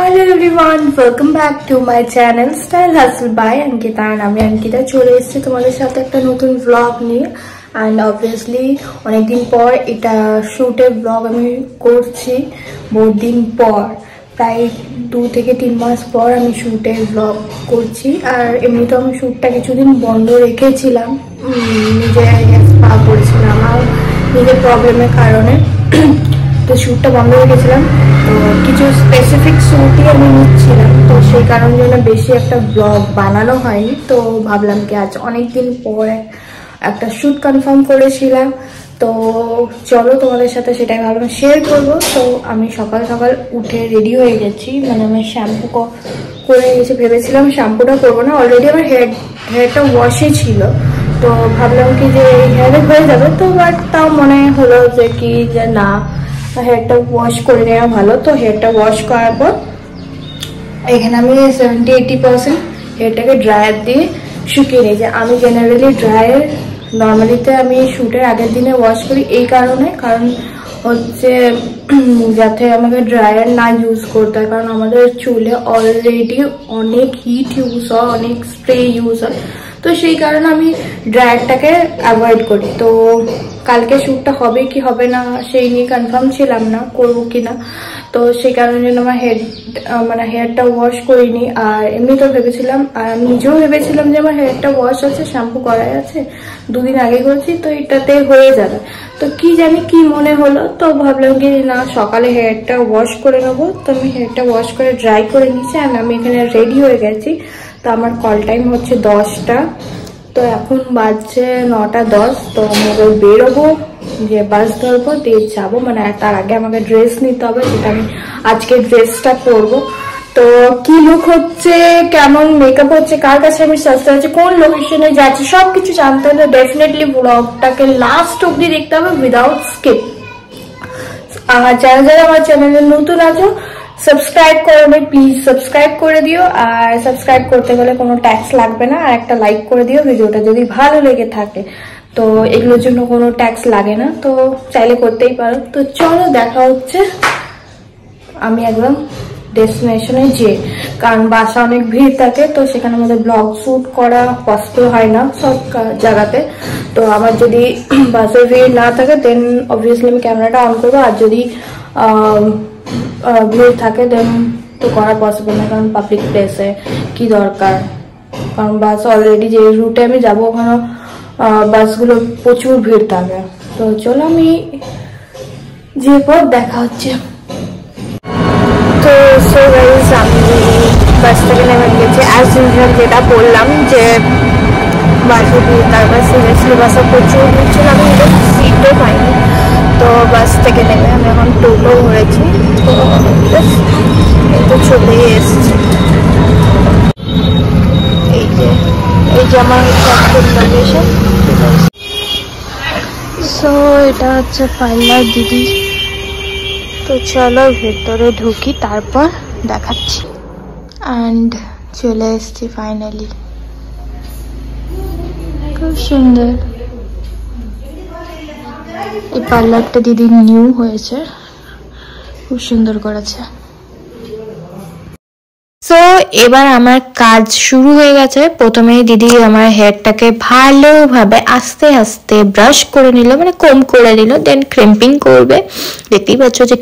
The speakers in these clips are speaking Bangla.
Hello everyone, welcome back to my channel Style Hustle by Ankita and আমি অঙ্কিতা চলে এসেছি তোমাদের সাথে একটা নতুন ব্লগ নিয়ে and obviously অনেকদিন পর এটা শুটের ব্লগ আমি করছি বহুত দিন পর প্রায় 2 থেকে 3 মাস পর আমি শুটের ব্লগ করছি আর এমনিতে আমি শুটটা কিছুদিন বন্ধ রেখেছিলাম নিজে পা করেছিলাম আর নিজের প্রবলেমের কারণে তো শুটটা বন্ধ রেখেছিলাম তো কিছু স্পেসিফিক শুটই আমি নিচ্ছিলাম তো সেই কারণের জন্য বেশি একটা ব্লগ বানানো হয়নি তো ভাবলাম কি আজ অনেকদিন পর একটা শুট কনফার্ম করেছিলাম তো চলো তোমাদের সাথে সেটাই ভাবলাম শেয়ার করবো তো আমি সকাল সকাল উঠে রেডি হয়ে গেছি মানে আমি শ্যাম্পু করে গেছি ভেবেছিলাম শ্যাম্পুটা করবো না অলরেডি আমার হেয়ারটা ওয়াশই ছিল তো ভাবলাম কি যে হেয়ারে হয়ে যাবে তো বাট তাও মনে হলো যে কি যে না হেয়ারটা ওয়াশ করে নেওয়া ভালো তো হেয়ারটা ওয়াশ করার পর এখানে আমি 70-80% হেয়ারটাকে ড্রায়ার দিয়ে শুকিয়ে নিই যে আমি জেনারেলি ড্রায়ার নর্মালিতে আমি শুটের আগের দিনে ওয়াশ করি এই কারণ হচ্ছে যাতে আমাকে ড্রায়ার না ইউজ করতে হয় কারণ আমাদের চুলে অলরেডি অনেক হিট ইউজ হয় অনেক স্প্রে ইউজ হয় তো সেই কারণে আমি ড্রায়ারটাকে অ্যাভয়েড করি তো কালকে শ্যুটটা হবে কি হবে না সেই নিয়ে কনফার্ম ছিলাম না করবো কিনা তো সেই কারণে জন্য আমার হেয়ারটা ওয়াশ করিনি আর এমনি তো ভেবেছিলাম আর আমি নিজেও ভেবেছিলাম যে আমার হেয়ারটা ওয়াশ আছে শ্যাম্পু করাই আছে 2 দিন আগে করেছি তো এটাতে হয়ে যাবে তো কি জানি কি মনে হলো তো ভাবলাম কি না সকালে হেয়ারটা ওয়াশ করে নেবো তো আমি হেয়ারটা ওয়াশ করে ড্রাই করে নিয়েছি আর আমি এখানে রেডি হয়ে গেছি তো আমার কল টাইম হচ্ছে 10টা তো এখন বাজছে 9:10 তো আমি এবার বেরোবো যে বাস ধরবো দিয়ে যাবো মানে তার আগে আমাকে ড্রেস নিতে হবে যেটা আমি আজকে ড্রেসটা পরবো তো কি লুক হচ্ছে কেমন মেকআপ হচ্ছে কার কাছে আমি সাজতে হচ্ছে কোন লোকেশনে যাচ্ছি সবকিছু জানতে হলে ডেফিনেটলি ব্লগটাকে লাস্ট অব্দি দেখতে হবে উইদাউট স্কিপ আর যারা যারা আমার চ্যানেলে নতুন আছো সাবস্ক্রাইব করবে প্লিজ সাবস্ক্রাইব করে দিও আর সাবস্ক্রাইব করতে গেলে কোনো ট্যাক্স লাগবে না আর একটা লাইক করে দিও ভিডিওটা যদি ভালো লেগে থাকে তো এগুলোর জন্য কোনো ট্যাক্স লাগে না তো চাইলে করতেই পারো তো চলো দেখা হচ্ছে আমি একদম ডেস্টিনেশনে যে কারণ বাসা অনেক ভিড় থাকে তো সেখানে আমাদের ব্লগ শুট করা পসিবল হয় না সব জায়গাতে তো আমার যদি বাসের ভিড় না থাকে দেন অবভিয়াসলি আমি ক্যামেরাটা অন করবো আর যদি ভিড় থাকে দেন তো করা পসিবল না কারণ পাবলিক প্লেসে কি দরকার কারণ বাস অলরেডি যে রুটে আমি যাবো ওখানে বাসগুলো প্রচুর ভিড় থাকে তো চলো আমি যে পর দেখা হচ্ছে তো সো গাইস আমি বাস থেকে নেমে গেছি অ্যাজ ইউজুয়াল যেটা বললাম যে বাসে ভিড় তারপর সিরিয়াসলি বাসে প্রচুর ভিড় ছিল আমি সিটও পাইনি তো বাস থেকে নেমে আমি এখন টোটো হয়েছি তো চলে এসছি এই যে আমার লোকেশন সো এটা হচ্ছে পার্লার দিদি তো চলো ভেতরে ঢুকি তারপর দেখাচ্ছি অ্যান্ড চলে এসছি ফাইনালি খুব সুন্দর এই পার্লারটা দিদি নিউ হয়েছে খুব সুন্দর করেছে সো এবার আমার কাজ শুরু হয়ে গেছে প্রথমেই দিদি আমার হেয়ারটাকে ভালোভাবে আস্তে আস্তে ব্রাশ করে নিল মানে কম করে নিল দেন ক্রিম্পিং করবে দেখতেই পাচ্ছ যে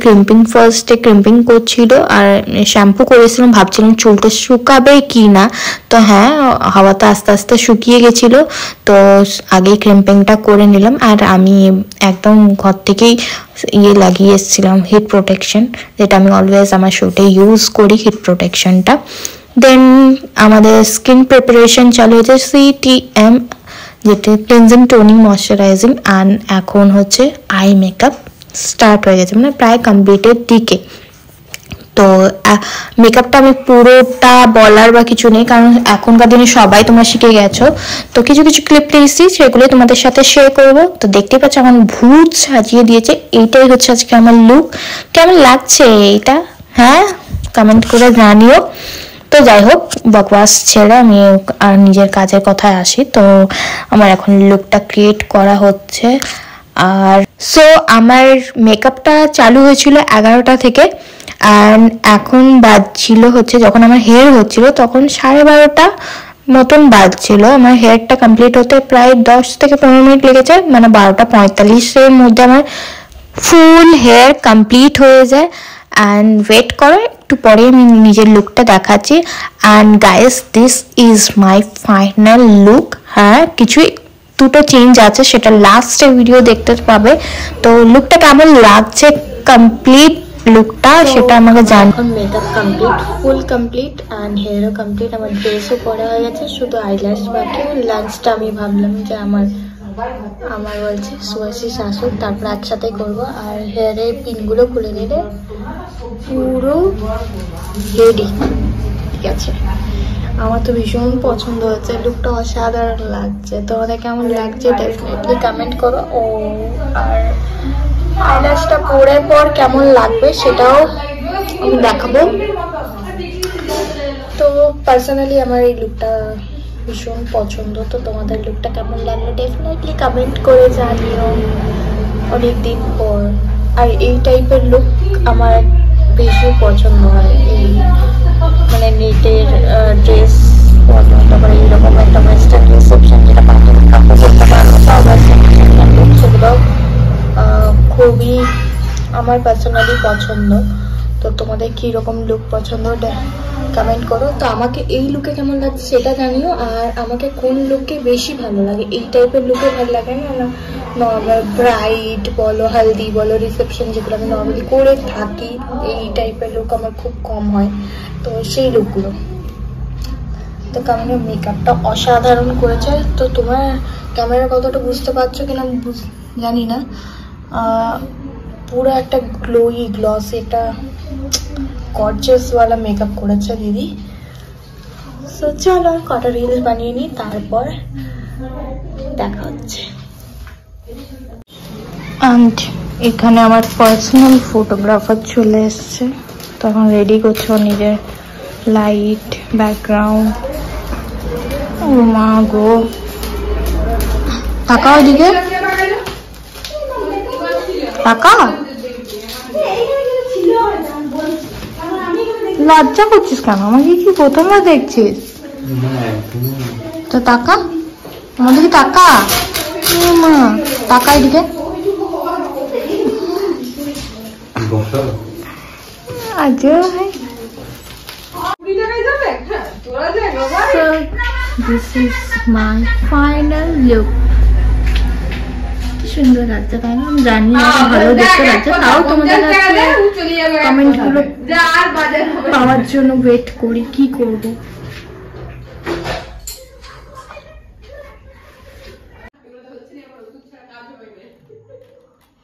ফার্স্টে ক্রিম্পিং করছিল আর শ্যাম্পু করেছিলাম ভাবছিলাম চুলটা শুকাবে কি না তো হ্যাঁ হাওয়াতে আস্তে আস্তে শুকিয়ে গেছিলো তো আগেই ক্রিম্পিংটা করে নিলাম আর আমি একদম ঘর থেকেই লাগিয়ে এসেছিলাম হিট প্রোটেকশন যেটা আমি অলওয়েজ আমার শুটে ইউজ করি হিট প্রোটেকশনটা দেন আমাদের স্কিন প্রিপারেশন চালু হয়েছে CTM যেটা ক্লিনজিং টোনিং ময়শ্চারাইজিং অ্যান্ড এখন হচ্ছে আই মেকআপ স্টার্ট হয়ে গেছে মানে প্রায় কমপ্লিটের দিকে তো মেকআপটা আমি পুরোটা বলার বা কিছু নেই কারণ এখনকার দিনে সবাই তোমরা শিখে গেছো তো কিছু কিছু ক্লিপ নিয়েছি সেগুলো তোমাদের সাথে শেয়ার করব তো দেখতেই পাচ্ছ আমার ভূত সাজিয়ে দিয়েছে এইটাই হচ্ছে আজকে আমার লুক কেমন লাগছে এটা হ্যাঁ কমেন্ট করে জানিও তো যাই হোক বকওয়াস ছেড়ে আমি আর নিজের কাজের কথায় আসি তো আমার এখন লুকটা ক্রিয়েট করা হচ্ছে আর সো আমার মেকআপটা চালু হয়েছিল 11টা থেকে, অ্যান্ড এখন বাজছিল হচ্ছে, যখন আমার হেয়ার হচ্ছিল তখন 12:30 মতন বাজছিল। আমার হেয়ারটা কমপ্লিট হতে প্রায় 10 থেকে 15 মিনিট লেগেছে, মানে 12:45-এর মধ্যে আমার ফুল হেয়ার কমপ্লিট হয়ে যায়। অ্যান্ড ওয়েট করো, একটু পরে আমি নিজের লুকটা দেখাচ্ছি। And guys, this is my final look. হ্যাঁ, কিছু দুটো চেঞ্জ আছে, সেটা লাস্টে ভিডিও দেখতে পাবে। তো লুকটা কেমন লাগছে, কমপ্লিট লুকটা, সেটা আমাকে জান। এখন makeup complete, full complete, and হেয়ারও কমপ্লিট, আমার ড্রেসও পরা হয়ে গেছে, শুধু আইল্যাশ বাকি। লাঞ্চটা আমি ভাবলাম যে আমার বলছে সুয়াসি শাশুর, তারপর একসাথে করবো। আর হেয়ারের পিনগুলো খুলে দিলে পুরো রেডি। ঠিক আছে, আমার তো ভীষণ পছন্দ হচ্ছে, লুকটা অসাধারণ লাগছে। তোমাদের কেমন লাগছে ডেফিনেটলি কমেন্ট করো। ও আর আইল্যাশটা পরে পর কেমন লাগবে সেটাও আমি দেখাবো। তো পার্সোনালি আমার এই লুকটা ভীষণ পছন্দ। তো তোমাদের লুকটা কেমন লাগলো ডেফিনেটলি কমেন্ট করে জানিও। অনেকদিন পর, আর এই টাইপের লুক আমার বেশি পছন্দ হয়। এই মানে নেটের ড্রেস, তারপরে এইরকম একটা ওয়েস্টার্ন রিসেপশন, যেটা পার্টির কাপড় বলতে পারো, সেগুলো খুবই আমার পার্সোনালি পছন্দ। তো তোমাদের কীরকম লুক পছন্দ কমেন্ট করো। তো আমাকে এই লুকে কেমন লাগছে সেটা জানিও। আর আমাকে কোন লুকে বেশি ভালো লাগে, এই টাইপের লুকে ভালো লাগে না নর্মাল ব্রাইড বলো, হালদি বলো, রিসেপশন, যেগুলো আমি নর্মালি করে থাকি, এই টাইপের লুক আমার খুব কম হয়। তো সেই লুকগুলো, তো কারণে মেকআপটা অসাধারণ করেছে। তো তোমার ক্যামেরা কতটা বুঝতে পারছো কিনা জানি না, পুরো একটা গ্লোই গ্লসি একটা গর্জিয়াস ওয়ালা মেকআপ করেছে দিদি। সো চলো কটা রিলস বানিয়ে নিই, তারপর দেখা হচ্ছে। অ্যান্ড এখানে আমার পার্সোনাল ফটোগ্রাফার চলে এসছে, তখন রেডি করছো নিজের লাইট ব্যাকগ্রাউন্ড। ও মা গো, তাকাও দিকে, তাকা, লজ্জা করছিস কেন? আমাকে কি প্রথমবার দেখছিস? তো তাকা, আমাদেরকে তাকা, মা তাকা এদিকে। This is my final look. সুন্দর লাগছে তাই না? আমি জানি না ভালো দেখতে লাগছে, তাও তোমাদের কাছে কমেন্টগুলো পাওয়ার জন্য ওয়েট করি। কি করব,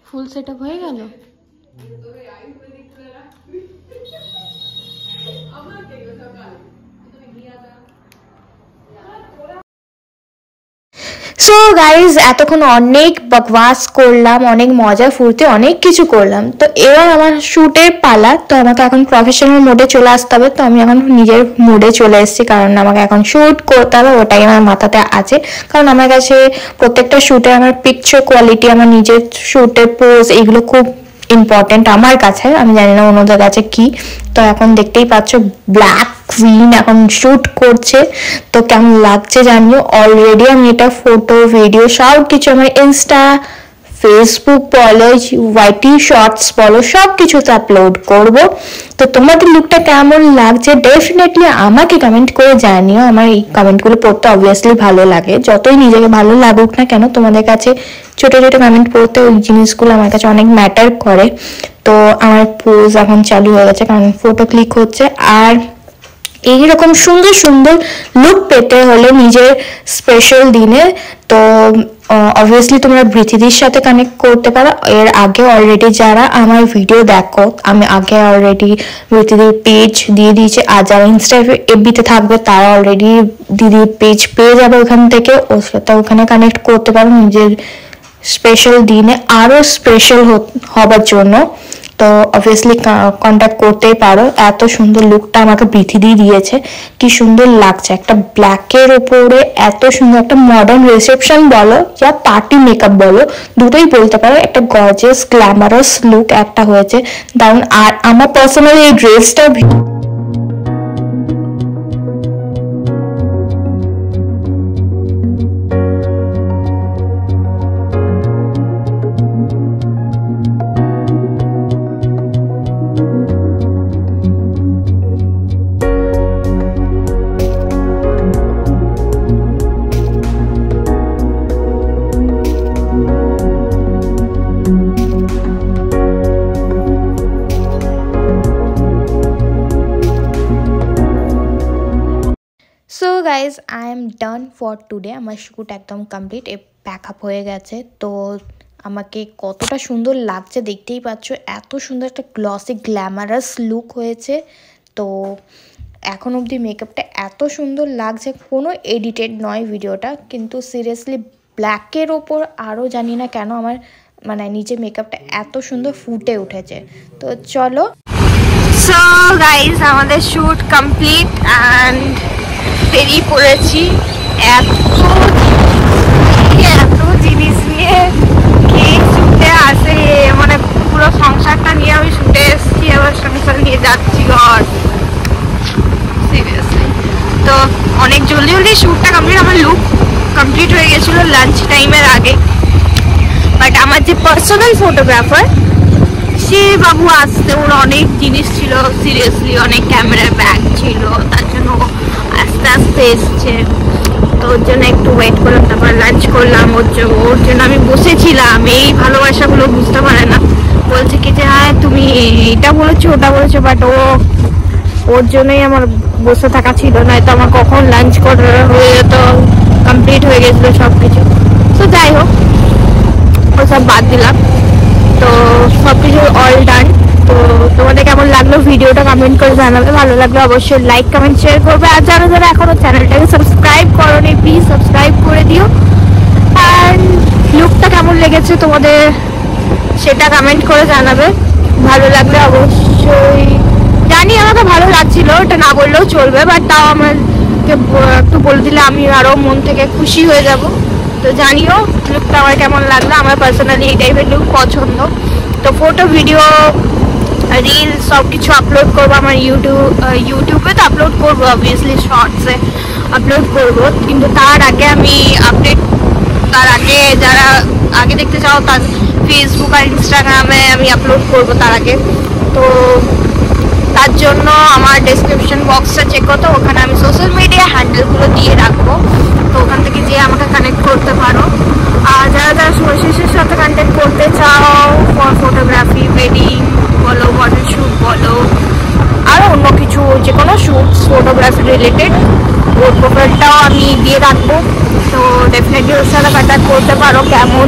ফুল সেটআপ হয়ে গেল। সো গাইজ, এতক্ষণ অনেক বকওয়াস করলাম, অনেক মজা ফুর্তি অনেক কিছু করলাম। তো এবার আমার শ্যুটের পালা। তো আমাকে এখন প্রফেশনাল মোডে চলে আসতে হবে। তো আমি এখন নিজের মোডে চলে এসেছি, কারণ আমাকে এখন শ্যুট করতে হবে, ওটাই আমার মাথাতে আছে। কারণ আমার কাছে প্রত্যেকটা শ্যুটে আমার পিকচার কোয়ালিটি, আমার নিজের শ্যুটের পোজ, এগুলো খুব ইম্পর্টেন্ট আমার কাছে। আমি জানি না অন্যদের কাছে কি। তো এখন দেখতেই পাচ্ছ ব্ল্যাক কুইন এখন শুট করছে। তো কেমন লাগছে জানিও। অলরেডি আমি এটা ফটো ভিডিও সব কিছু আমার ইনস্টা, ফেসবুক বলো, ওয়াইটি শর্টস বলো, সব কিছুতে আপলোড করব। তো তোমাদের লুকটা কেমন লাগছে ডেফিনেটলি আমাকে কমেন্ট করে জানিও। আমার এই কমেন্টগুলো পড়তে অবভিয়াসলি ভালো লাগে, যতই নিজেকে ভালো লাগুক না কেন, তোমাদের কাছে ছোট ছোট কমেন্ট পড়তে ওই জিনিসগুলো আমার কাছে অনেক ম্যাটার করে। তো আমার পোজ এখন চালু হয়ে গেছে, কারণ ফটো ক্লিক হচ্ছে। আর এইরকম সুন্দর সুন্দর লুক পেতে হলে নিজের স্পেশাল দিনে, তো অবভিয়াসলি তোমরা বৃথিদির সাথে কানেক্ট করতে পারো। এর আগে অলরেডি যারা আমার ভিডিও দেখো, আমি আগে অলরেডি বৃথিদির পেজ দিয়ে দিয়েছি। আর যারা ইনস্টা এফবিতে থাকবে তারা অলরেডি দিদির পেজ পেয়ে যাবে, ওখান থেকে ওর সাথে ওখানে কানেক্ট করতে পারো নিজের স্পেশাল দিনে আরও স্পেশাল হবার জন্য। তো অবভিয়াসলি কন্ট্যাক্ট করতেই পারো। এত সুন্দর লুকটা আমাকে পৃথিবী দিয়েছে, কি সুন্দর লাগছে একটা ব্ল্যাকের উপরে, এত সুন্দর একটা মডার্ন রিসেপশন বলো या পার্টি মেকআপ বলো, দুটোই বলতে পারো, একটা গর্জিয়াস গ্ল্যামারাস লুক একটা হয়েছে দারুণ। আর আমার পার্সোনালি এই ড্রেসটা so guys I am done for today. আমার শ্যুট একদম কমপ্লিট, প্যাক আপ হয়ে গেছে। তো আমাকে কতটা সুন্দর লাগছে দেখতেই পাচ্ছ, এত সুন্দর একটা গ্লসি গ্ল্যামারাস লুক হয়েছে। তো এখন অবধি মেকআপটা এত সুন্দর লাগছে, কোনো এডিটেড নয় ভিডিওটা, কিন্তু সিরিয়াসলি ব্ল্যাকের ওপর আরও জানি না কেন আমার মানে নিচে মেকআপটা এত সুন্দর ফুটে উঠেছে। তো চলো, সো গাইজ আমাদের শ্যুট কমপ্লিট অ্যান্ড বেরিয়ে পড়েছি। এত জিনিস নিয়ে কে শুটে আসে, মানে পুরো সংসারটা নিয়ে আমি শুটে এসেছি, আবার সংসার নিয়ে যাচ্ছি ঘর। সিরিয়াসলি তো অনেক জলদি জলদি শ্যুটটা কমপ্লিট, আমার লুক কমপ্লিট হয়ে গেছিলো লাঞ্চ টাইমের আগে। বাট আমার যে পার্সোনাল ফটোগ্রাফার সে বাবু আসতে, ওর অনেক জিনিস ছিল, সিরিয়াসলি অনেক ক্যামেরা ব্যাগ ছিল, তার জন্য আস্তে আস্তে এসছে। তো ওর জন্য একটু ওয়েট করলাম, তারপর লাঞ্চ করলাম। ওর জন্য আমি বসেছিলাম। এই ভালোবাসাগুলো বুঝতে পারে না, বলছে কি যে হ্যাঁ তুমি এটা বলেছো ওটা বলেছো, বাট ওর জন্যই আমার বসে থাকা ছিল, নয়তো আমার কখন লাঞ্চ করা হয়ে যেত, কমপ্লিট হয়ে গেছিলো সব কিছু। তো যাই হোক, ওসব বাদ দিলাম। তো সব কিছু অল ডান। তো তোমাদের কেমন লাগলো ভিডিওটা কমেন্ট করে জানাবে, ভালো লাগলে অবশ্যই লাইক কমেন্ট শেয়ার করবে। আর যারা যারা এখনো চ্যানেলটাকে সাবস্ক্রাইব করোনি প্লিজ সাবস্ক্রাইব করে দিও। আর লুকটা কেমন লেগেছে তোমাদের সেটা কমেন্ট করে জানাবে, ভালো লাগলে অবশ্যই। জানি আমাকে ভালো লাগছিল, এটা না বললেও চলবে, বাট তাও আমাকে একটু বলে দিলে আমি আরও মন থেকে খুশি হয়ে যাব। তো জানিও লুকটা আমার কেমন লাগলো। আমার পার্সোনালি এই টাইপের লুক পছন্দ। তো ফটো ভিডিও রিল সব কিছু আপলোড করবো আমার ইউটিউবে। তো আপলোড করবো অবভিয়াসলি, শর্টসে আপলোড করবো, কিন্তু তার আগে আমি তার আগে যারা আগে দেখতে চাও তার ফেসবুক আর ইনস্টাগ্রামে আমি আপলোড করবো তার আগে। তো তার জন্য আমার ডেসক্রিপশন বক্সটা চেক করতে, ওখানে আমি সোশ্যাল মিডিয়া হ্যান্ডেলগুলো দিয়ে রাখবো। তো ওখান থেকে যেয়ে আমাকে কানেক্ট করতে পারো। আর যারা যারা শুভাশিসের সাথে কন্ট্যাক্ট করতে চাও ফর ফটোগ্রাফি, ওয়েডিং বলো, মডেল শ্যুট বলো, আর অন্য কিছু যে কোনো শ্যুটস ফটোগ্রাফি রিলেটেড, ওর প্রোফাইলটাও আমি দিয়ে রাখবো। তো ডেফিনেটলি ওর সাথে কন্ট্যাক্ট করতে পারো। কেমন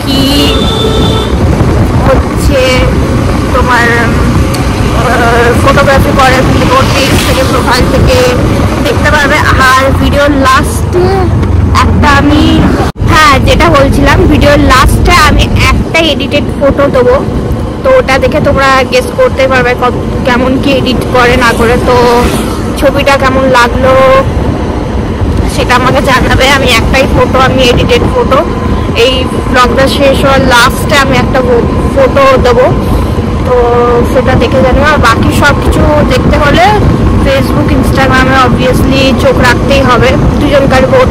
কি হচ্ছে তোমার ফটোগ্রাফি করে ওর পেজ থেকে, প্রোফাইল থেকে দেখতে পারবে। আর ভিডিওর লাস্টে একটা আমি যেটা বলছিলাম, ভিডিওর লাস্টে আমি একটা এডিটেড ফটো দেবো। তো ওটা দেখে তোমরা গেস করতে পারবে কেমন কি এডিট করে না করে। তো ছবিটা কেমন লাগলো সেটা আমাকে জানাবে। আমি একটাই ফটো, আমি এডিটেড ফটো, এই ব্লগটা শেষ হওয়ার লাস্টে আমি একটা ফটো দেবো। তো সেটা দেখে জানিও। আর বাকি সব কিছু দেখতে হলে ফেসবুক ইনস্টাগ্রামে অবভিয়াসলি চোখ রাখতেই হবে, দুজনকার বোধ,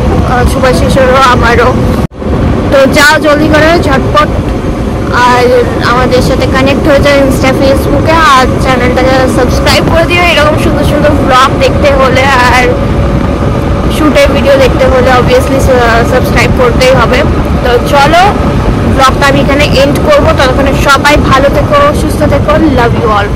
শুভাশিসেরও আমারও। তো যাও জলদি করে ঝটপট আর আমাদের সাথে কানেক্ট হয়ে যায় ইনস্টা ফেসবুকে। আর চ্যানেলটাকে সাবস্ক্রাইব করে দিও এরকম সুন্দর সুন্দর ব্লগ দেখতে হলে। আর শ্যুটের ভিডিও দেখতে হলে অবভিয়াসলি সাবস্ক্রাইব করতেই হবে। তো চলো ব্লগটা আমি এখানে এন্ড করবো। ততক্ষণে সবাই ভালো থেকো, সুস্থ থেকো, লাভ ইউ অল।